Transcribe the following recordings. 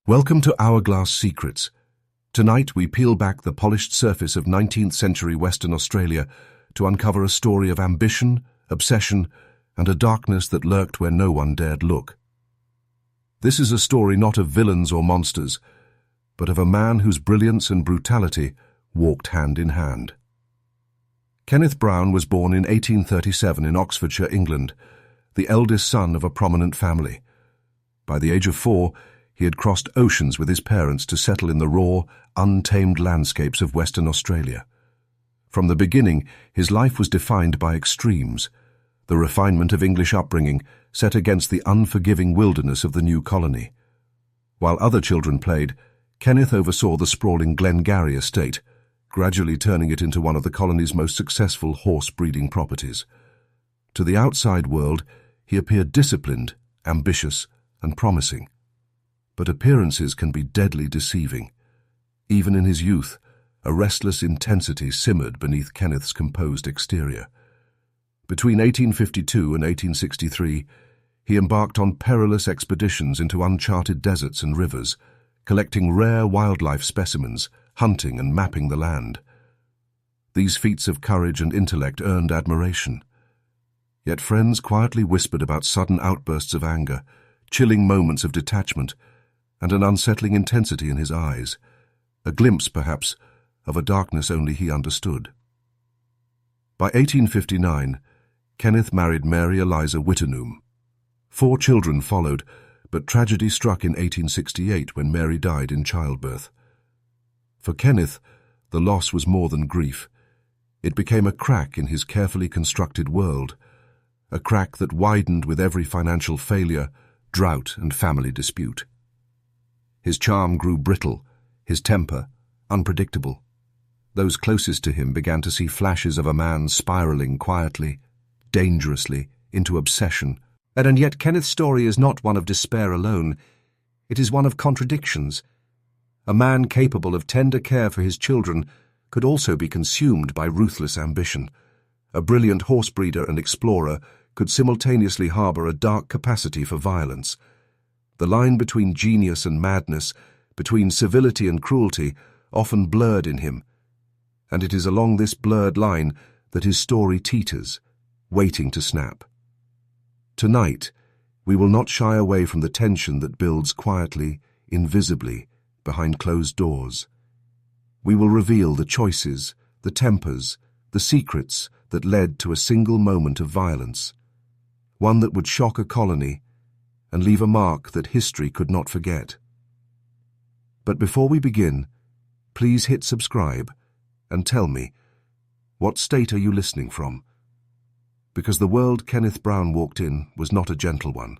Welcome to Hourglass Secrets. Tonight we peel back the polished surface of 19th century Western Australia to uncover a story of ambition, obsession, and a darkness that lurked where no one dared look. This is a story not of villains or monsters, but of a man whose brilliance and brutality walked hand in hand. Kenneth Brown was born in 1837 in Oxfordshire, England, the eldest son of a prominent family. By the age of 4, he had crossed oceans with his parents to settle in the raw, untamed landscapes of Western Australia. From the beginning, his life was defined by extremes, the refinement of English upbringing set against the unforgiving wilderness of the new colony. While other children played, Kenneth oversaw the sprawling Glengarry estate, gradually turning it into one of the colony's most successful horse-breeding properties. To the outside world, he appeared disciplined, ambitious, and promising. But appearances can be deadly deceiving. Even in his youth, a restless intensity simmered beneath Kenneth's composed exterior. Between 1852 and 1863, he embarked on perilous expeditions into uncharted deserts and rivers, collecting rare wildlife specimens, hunting and mapping the land. These feats of courage and intellect earned admiration. Yet friends quietly whispered about sudden outbursts of anger, chilling moments of detachment, and an unsettling intensity in his eyes, a glimpse, perhaps, of a darkness only he understood. By 1859, Kenneth married Mary Eliza Whittenham. 4 children followed, but tragedy struck in 1868 when Mary died in childbirth. For Kenneth, the loss was more than grief. It became a crack in his carefully constructed world, a crack that widened with every financial failure, drought, and family dispute. His charm grew brittle, his temper unpredictable. Those closest to him began to see flashes of a man spiraling quietly, dangerously, into obsession. And yet Kenneth's story is not one of despair alone. It is one of contradictions. A man capable of tender care for his children could also be consumed by ruthless ambition. A brilliant horse breeder and explorer could simultaneously harbor a dark capacity for violence. The line between genius and madness, between civility and cruelty, often blurred in him. And it is along this blurred line that his story teeters, waiting to snap. Tonight, we will not shy away from the tension that builds quietly, invisibly, behind closed doors. We will reveal the choices, the tempers, the secrets that led to a single moment of violence, one that would shock a colony and leave a mark that history could not forget. But before we begin, please hit subscribe and tell me, what state are you listening from? Because the world Kenneth Brown walked in was not a gentle one,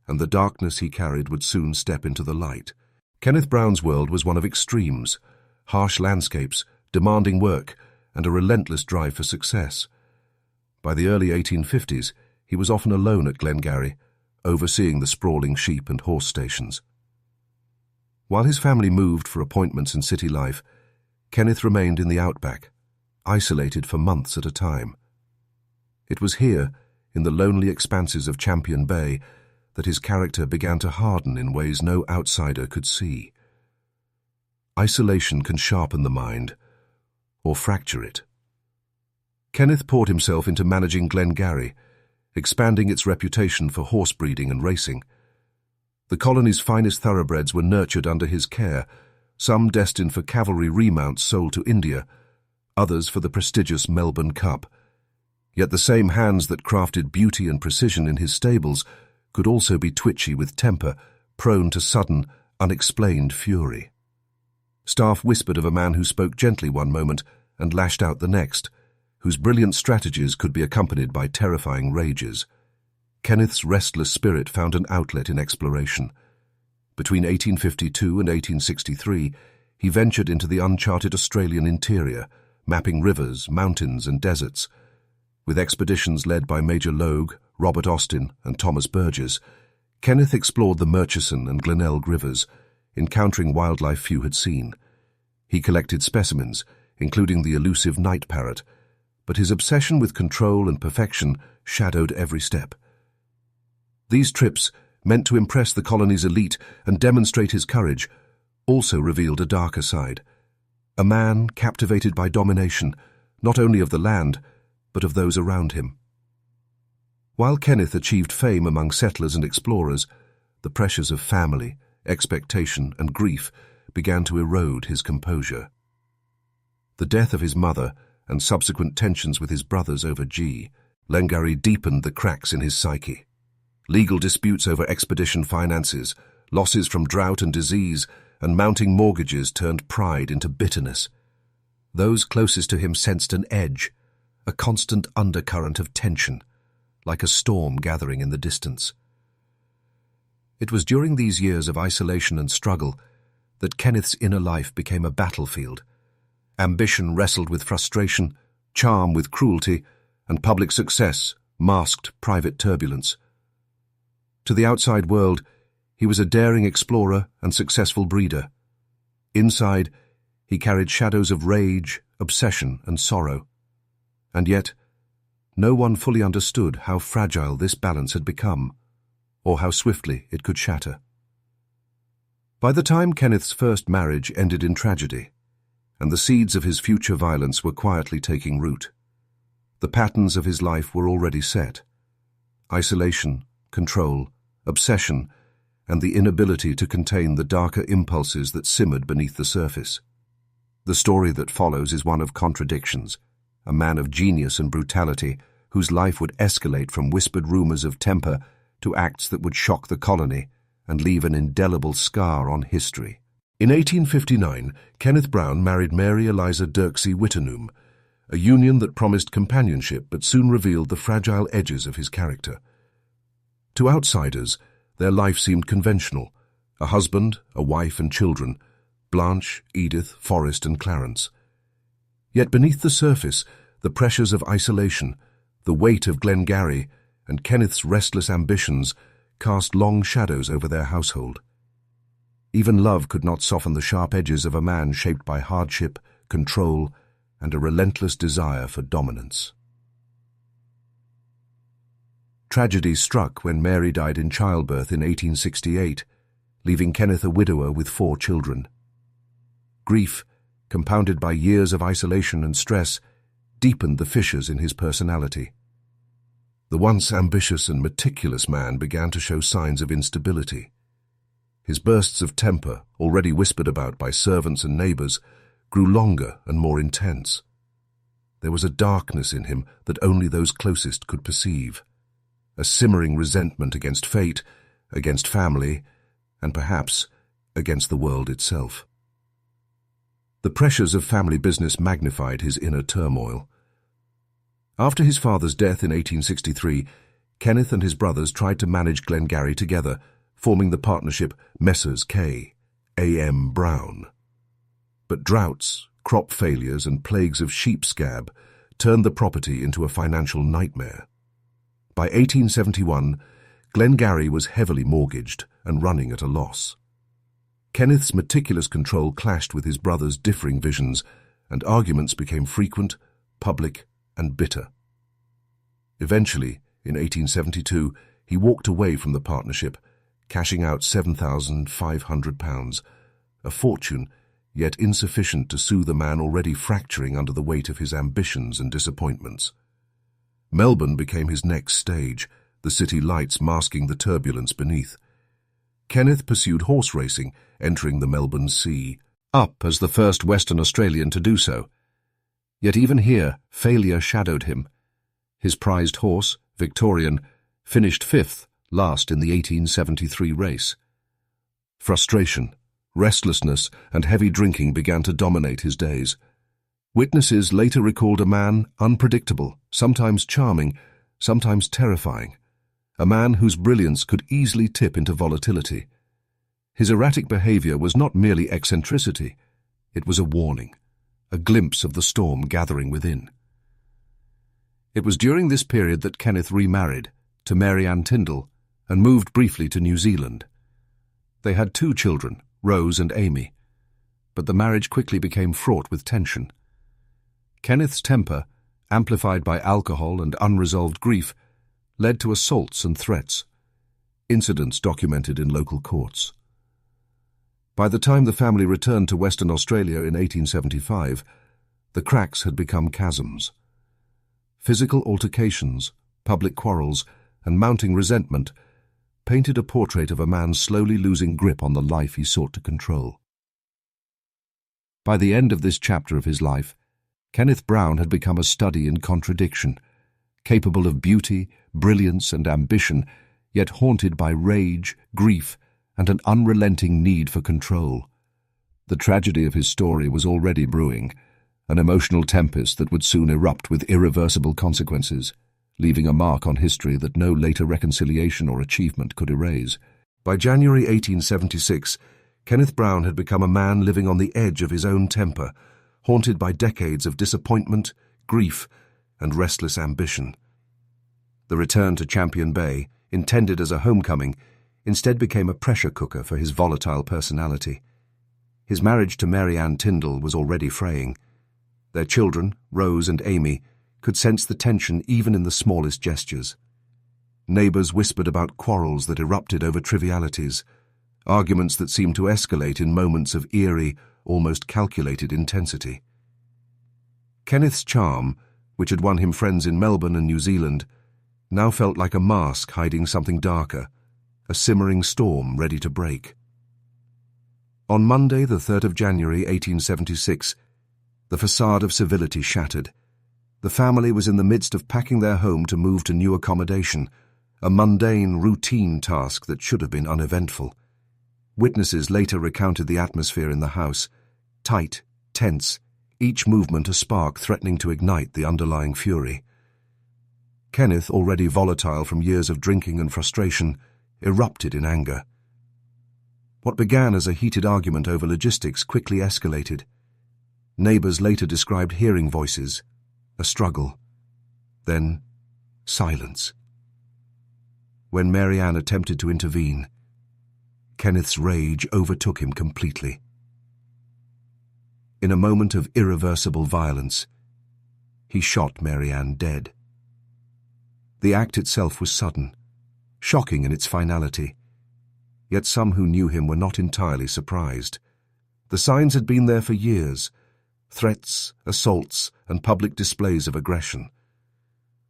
and the darkness he carried would soon step into the light. Kenneth Brown's world was one of extremes, harsh landscapes, demanding work, and a relentless drive for success. By the early 1850s, he was often alone at Glengarry, overseeing the sprawling sheep and horse stations. While his family moved for appointments in city life, Kenneth remained in the outback, isolated for months at a time. It was here, in the lonely expanses of Champion Bay, that his character began to harden in ways no outsider could see. Isolation can sharpen the mind, or fracture it. Kenneth poured himself into managing Glengarry, expanding its reputation for horse breeding and racing. The colony's finest thoroughbreds were nurtured under his care, some destined for cavalry remounts sold to India, others for the prestigious Melbourne Cup. Yet the same hands that crafted beauty and precision in his stables could also be twitchy with temper, prone to sudden, unexplained fury. Staff whispered of a man who spoke gently one moment and lashed out the next, whose brilliant strategies could be accompanied by terrifying rages. Kenneth's restless spirit found an outlet in exploration. Between 1852 and 1863, he ventured into the uncharted Australian interior, mapping rivers, mountains, and deserts. With expeditions led by Major Logue, Robert Austin, and Thomas Burgess, Kenneth explored the Murchison and Glenelg rivers, encountering wildlife few had seen. He collected specimens, including the elusive night parrot, but his obsession with control and perfection shadowed every step. These trips meant to impress the colony's elite and demonstrate his courage, also revealed a darker side. A man captivated by domination, not only of the land, but of those around him. While Kenneth achieved fame among settlers and explorers, the pressures of family, expectation, and grief began to erode his composure. The death of his mother and subsequent tensions with his brothers over Glengarry deepened the cracks in his psyche. Legal disputes over expedition finances, losses from drought and disease, and mounting mortgages turned pride into bitterness. Those closest to him sensed an edge, a constant undercurrent of tension, like a storm gathering in the distance. It was during these years of isolation and struggle that Kenneth's inner life became a battlefield. Ambition wrestled with frustration, charm with cruelty, and public success masked private turbulence. To the outside world, he was a daring explorer and successful breeder. Inside, he carried shadows of rage, obsession, and sorrow. And yet, no one fully understood how fragile this balance had become, or how swiftly it could shatter. By the time Kenneth's first marriage ended in tragedy, and the seeds of his future violence were quietly taking root, the patterns of his life were already set. Isolation, control, obsession, and the inability to contain the darker impulses that simmered beneath the surface. The story that follows is one of contradictions, a man of genius and brutality whose life would escalate from whispered rumors of temper to acts that would shock the colony and leave an indelible scar on history. In 1859, Kenneth Brown married Mary Eliza Dirksey Wittenoom, a union that promised companionship but soon revealed the fragile edges of his character. To outsiders, their life seemed conventional: a husband, a wife, and children, Blanche, Edith, Forrest, and Clarence. Yet beneath the surface, the pressures of isolation, the weight of Glengarry, and Kenneth's restless ambitions cast long shadows over their household. Even love could not soften the sharp edges of a man shaped by hardship, control, and a relentless desire for dominance. Tragedy struck when Mary died in childbirth in 1868, leaving Kenneth a widower with 4 children. Grief, compounded by years of isolation and stress, deepened the fissures in his personality. The once ambitious and meticulous man began to show signs of instability. His bursts of temper, already whispered about by servants and neighbors, grew longer and more intense. There was a darkness in him that only those closest could perceive, a simmering resentment against fate, against family, and perhaps against the world itself. The pressures of family business magnified his inner turmoil. After his father's death in 1863, Kenneth and his brothers tried to manage Glengarry together, forming the partnership Messrs. K. A. M. Brown. But droughts, crop failures, and plagues of sheep scab turned the property into a financial nightmare. By 1871, Glengarry was heavily mortgaged and running at a loss. Kenneth's meticulous control clashed with his brother's differing visions, and arguments became frequent, public, and bitter. Eventually, in 1872, he walked away from the partnership, cashing out £7,500, a fortune, yet insufficient to soothe a man already fracturing under the weight of his ambitions and disappointments. Melbourne became his next stage, the city lights masking the turbulence beneath. Kenneth pursued horse racing, entering the Melbourne Sea, up as the first Western Australian to do so. Yet even here, failure shadowed him. His prized horse, Victorian, finished 5th, last in the 1873 race. Frustration, restlessness, and heavy drinking began to dominate his days. Witnesses later recalled a man unpredictable, sometimes charming, sometimes terrifying, a man whose brilliance could easily tip into volatility. His erratic behavior was not merely eccentricity, it was a warning, a glimpse of the storm gathering within. It was during this period that Kenneth remarried to Mary Ann Tyndall and moved briefly to New Zealand. They had 2 children, Rose and Amy, but the marriage quickly became fraught with tension. Kenneth's temper, amplified by alcohol and unresolved grief, led to assaults and threats. incidents documented in local courts. By the time the family returned to Western Australia in 1875, the cracks had become chasms. Physical altercations, public quarrels, and mounting resentment painted a portrait of a man slowly losing grip on the life he sought to control. By the end of this chapter of his life, Kenneth Brown had become a study in contradiction, capable of beauty, brilliance, and ambition, yet haunted by rage, grief, and an unrelenting need for control. The tragedy of his story was already brewing, an emotional tempest that would soon erupt with irreversible consequences, leaving a mark on history that no later reconciliation or achievement could erase. By January 1876, Kenneth Brown had become a man living on the edge of his own temper, haunted by decades of disappointment, grief, and restless ambition. The return to Champion Bay, intended as a homecoming, instead became a pressure cooker for his volatile personality. His marriage to Mary Ann Tyndall was already fraying. Their children, Rose and Amy, could sense the tension even in the smallest gestures. Neighbours whispered about quarrels that erupted over trivialities, arguments that seemed to escalate in moments of eerie, almost calculated intensity. Kenneth's charm, which had won him friends in Melbourne and New Zealand, now felt like a mask hiding something darker, a simmering storm ready to break. On Monday, the 3rd of January 1876, the facade of civility shattered. The family was in the midst of packing their home to move to new accommodation, a mundane, routine task that should have been uneventful. Witnesses later recounted the atmosphere in the house, tight, tense, each movement a spark threatening to ignite the underlying fury. Kenneth, already volatile from years of drinking and frustration, erupted in anger. What began as a heated argument over logistics quickly escalated. Neighbours later described hearing voices, a struggle, then silence. When Mary Ann attempted to intervene, Kenneth's rage overtook him completely. In a moment of irreversible violence, he shot Mary Ann dead. The act itself was sudden, shocking in its finality, yet some who knew him were not entirely surprised. The signs had been there for years: threats, assaults, and public displays of aggression.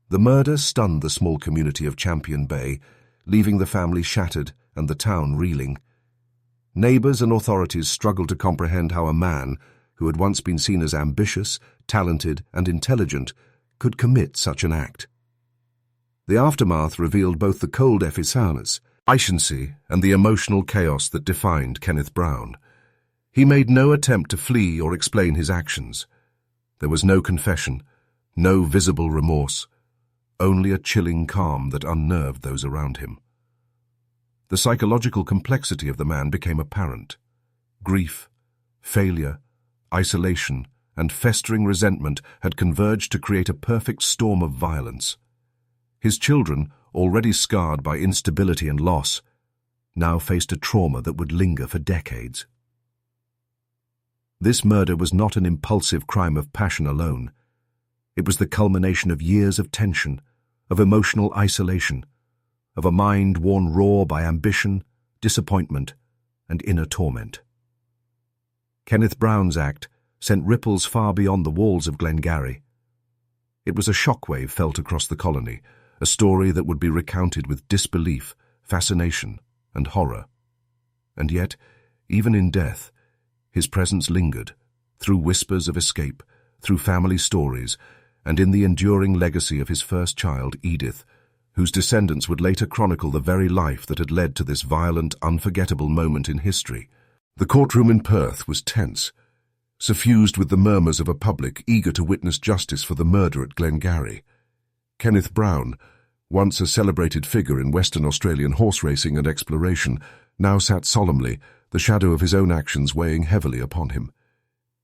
The murder stunned the small community of Champion Bay, leaving the family shattered and the town reeling. Neighbours and authorities struggled to comprehend how a man, who had once been seen as ambitious, talented, and intelligent, could commit such an act. The aftermath revealed both the cold effervescence, and the emotional chaos that defined Kenneth Brown. He made no attempt to flee or explain his actions. There was no confession, no visible remorse, only a chilling calm that unnerved those around him. The psychological complexity of the man became apparent. Grief, failure, isolation, and festering resentment had converged to create a perfect storm of violence. His children, already scarred by instability and loss, now faced a trauma that would linger for decades. This murder was not an impulsive crime of passion alone. It was the culmination of years of tension, of emotional isolation, of a mind worn raw by ambition, disappointment, and inner torment. Kenneth Brown's act sent ripples far beyond the walls of Glengarry. It was a shockwave felt across the colony, a story that would be recounted with disbelief, fascination, and horror. And yet, even in death, his presence lingered, through whispers of escape, through family stories, and in the enduring legacy of his first child, Edith, whose descendants would later chronicle the very life that had led to this violent, unforgettable moment in history. The courtroom in Perth was tense, suffused with the murmurs of a public eager to witness justice for the murder at Glengarry. Kenneth Brown, once a celebrated figure in Western Australian horse racing and exploration, now sat solemnly, the shadow of his own actions weighing heavily upon him.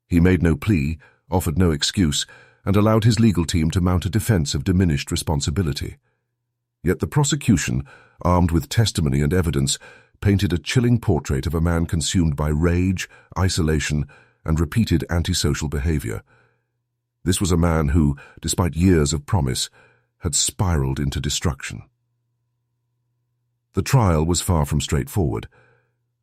He made no plea, offered no excuse, and allowed his legal team to mount a defence of diminished responsibility. Yet the prosecution, armed with testimony and evidence, painted a chilling portrait of a man consumed by rage, isolation, and repeated antisocial behaviour. This was a man who, despite years of promise, had spiralled into destruction. The trial was far from straightforward.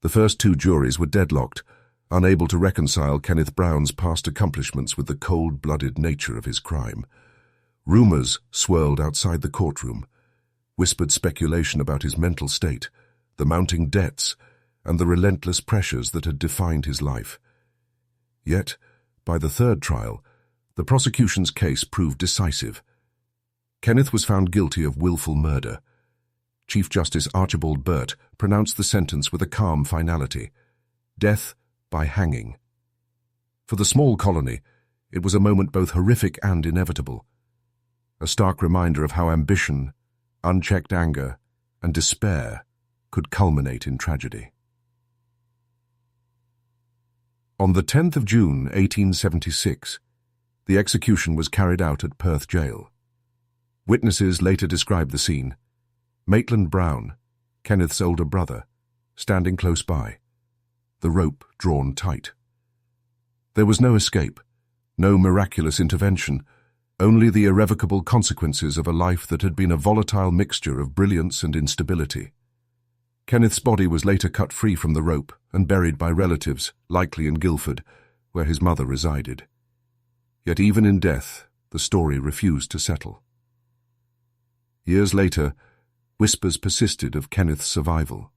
The first two juries were deadlocked, unable to reconcile Kenneth Brown's past accomplishments with the cold-blooded nature of his crime. Rumors swirled outside the courtroom, whispered speculation about his mental state, the mounting debts, and the relentless pressures that had defined his life. Yet, by the third trial, the prosecution's case proved decisive. Kenneth was found guilty of willful murder. Chief Justice Archibald Burt pronounced the sentence with a calm finality: death by hanging. For the small colony, it was a moment both horrific and inevitable, a stark reminder of how ambition, unchecked anger, and despair could culminate in tragedy. On the 10th of June, 1876, the execution was carried out at Perth Jail. Witnesses later described the scene: Maitland Brown, Kenneth's older brother, standing close by, the rope drawn tight. There was no escape, no miraculous intervention, only the irrevocable consequences of a life that had been a volatile mixture of brilliance and instability. Kenneth's body was later cut free from the rope and buried by relatives, likely in Guildford, where his mother resided. Yet even in death, the story refused to settle. Years later, whispers persisted of Kenneth's survival.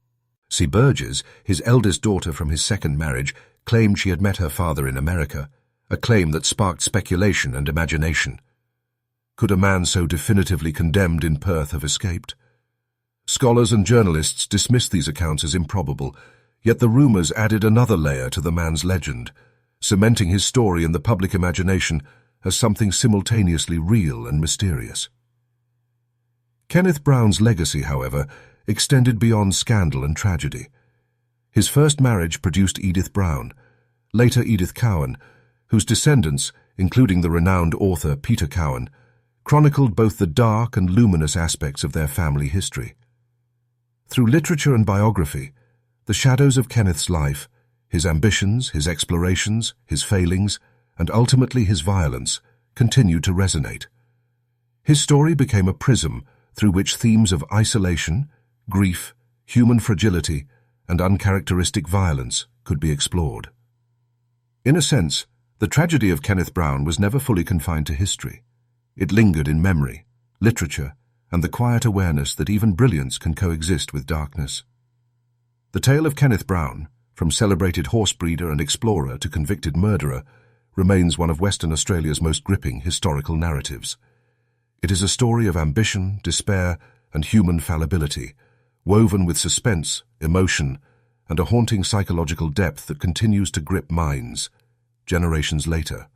C. Burgess, his eldest daughter from his second marriage, claimed she had met her father in America, a claim that sparked speculation and imagination. Could a man so definitively condemned in Perth have escaped? Scholars and journalists dismissed these accounts as improbable, yet the rumors added another layer to the man's legend, cementing his story in the public imagination as something simultaneously real and mysterious. Kenneth Brown's legacy, however, extended beyond scandal and tragedy. His first marriage produced Edith Brown, later Edith Cowan, whose descendants, including the renowned author Peter Cowan, chronicled both the dark and luminous aspects of their family history. Through literature and biography, the shadows of Kenneth's life, his ambitions, his explorations, his failings, and ultimately his violence, continued to resonate. His story became a prism through which themes of isolation, grief, human fragility, and uncharacteristic violence could be explored. In a sense, the tragedy of Kenneth Brown was never fully confined to history. It lingered in memory, literature, and the quiet awareness that even brilliance can coexist with darkness. The tale of Kenneth Brown, from celebrated horse breeder and explorer to convicted murderer, remains one of Western Australia's most gripping historical narratives. It is a story of ambition, despair, and human fallibility, woven with suspense, emotion, and a haunting psychological depth that continues to grip minds, generations later.